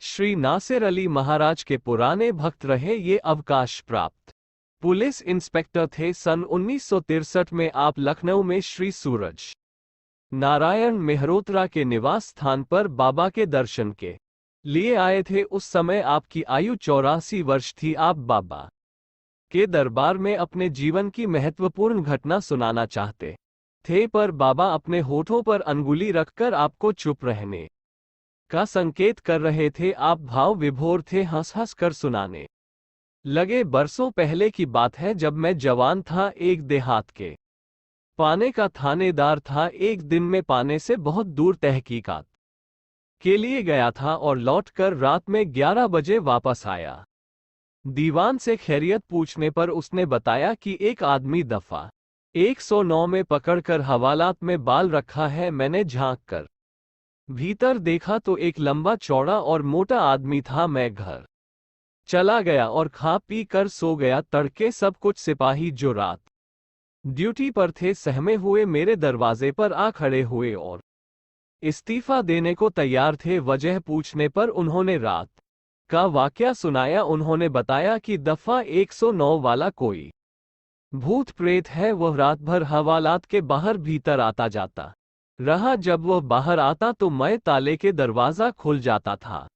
श्री नासिर अली महाराज के पुराने भक्त रहे ये अवकाश प्राप्त पुलिस इंस्पेक्टर थे। सन 1963 में आप लखनऊ में श्री सूरज नारायण मेहरोत्रा के निवास स्थान पर बाबा के दर्शन के लिए आए थे। उस समय आपकी आयु 84 वर्ष थी। आप बाबा के दरबार में अपने जीवन की महत्वपूर्ण घटना सुनाना चाहते थे, पर बाबा अपने होठों पर अंगुली रखकर आपको चुप रहने का संकेत कर रहे थे। आप भाव विभोर थे, हंस हंस कर सुनाने लगे। बरसों पहले की बात है, जब मैं जवान था, एक देहात के पाने का थानेदार था। एक दिन में पाने से बहुत दूर तहकीकात के लिए गया था और लौटकर रात में 11 बजे वापस आया। दीवान से खैरियत पूछने पर उसने बताया कि एक आदमी दफा 109 में पकड़कर हवालात में बाल रखा है। मैंने झांक कर भीतर देखा तो एक लंबा चौड़ा और मोटा आदमी था। मैं घर चला गया और खा पी कर सो गया। तड़के सब कुछ सिपाही जो रात ड्यूटी पर थे सहमे हुए मेरे दरवाजे पर आ खड़े हुए और इस्तीफा देने को तैयार थे। वजह पूछने पर उन्होंने रात का वाकया सुनाया। उन्होंने बताया कि दफा 109 वाला कोई भूत प्रेत है। वह रात भर हवालात के बाहर भीतर आता जाता रहा। जब वह बाहर आता तो मैं ताले के दरवाजा खुल जाता था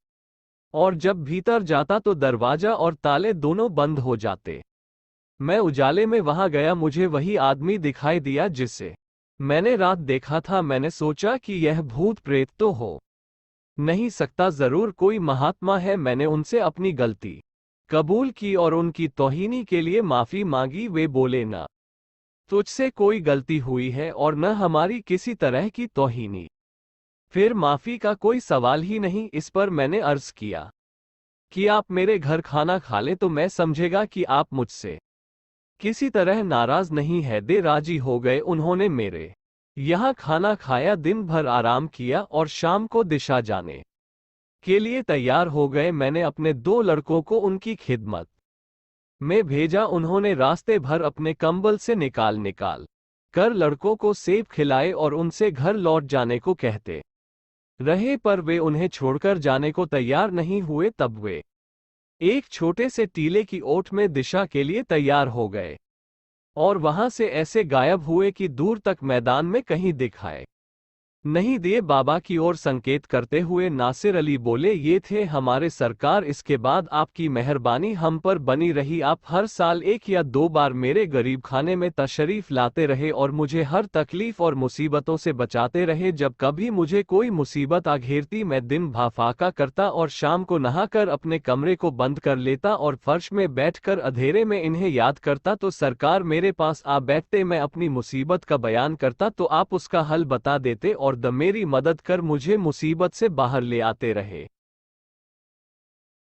और जब भीतर जाता तो दरवाजा और ताले दोनों बंद हो जाते। मैं उजाले में वहां गया, मुझे वही आदमी दिखाई दिया जिसे मैंने रात देखा था। मैंने सोचा कि यह भूत प्रेत तो हो नहीं सकता, जरूर कोई महात्मा है। मैंने उनसे अपनी गलती कबूल की और उनकी तौहीनी के लिए माफी मांगी। वे बोले, न तुझसे कोई गलती हुई है और न हमारी किसी तरह की तौहीनी, फिर माफी का कोई सवाल ही नहीं। इस पर मैंने अर्ज किया कि आप मेरे घर खाना खा ले तो मैं समझेगा कि आप मुझसे किसी तरह नाराज नहीं है। दे राजी हो गए। उन्होंने मेरे यहाँ खाना खाया, दिन भर आराम किया और शाम को दिशा जाने के लिए तैयार हो गए। मैंने अपने 2 लड़कों को उनकी खिदमत में भेजा। उन्होंने रास्ते भर अपने कंबल से निकाल कर लड़कों को सेब खिलाए और उनसे घर लौट जाने को कहते रहे, पर वे उन्हें छोड़कर जाने को तैयार नहीं हुए। तब वे एक छोटे से टीले की ओट में दिशा के लिए तैयार हो गए और वहां से ऐसे गायब हुए कि दूर तक मैदान में कहीं दिखाई नहीं दिए। बाबा की ओर संकेत करते हुए नासिर अली बोले, ये थे हमारे सरकार। इसके बाद आपकी मेहरबानी हम पर बनी रही। आप हर साल 1 या 2 बार मेरे गरीब खाने में तशरीफ लाते रहे और मुझे हर तकलीफ और मुसीबतों से बचाते रहे। जब कभी मुझे कोई मुसीबत आ घेरती, मैं दिन भाफाका करता और शाम को नहाकर अपने कमरे को बंद कर लेता और फर्श में बैठकर अंधेरे में इन्हें याद करता तो सरकार मेरे पास आ बैठते। मैं अपनी मुसीबत का बयान करता तो आप उसका हल बता देते और मेरी मदद कर मुझे मुसीबत से बाहर ले आते रहे।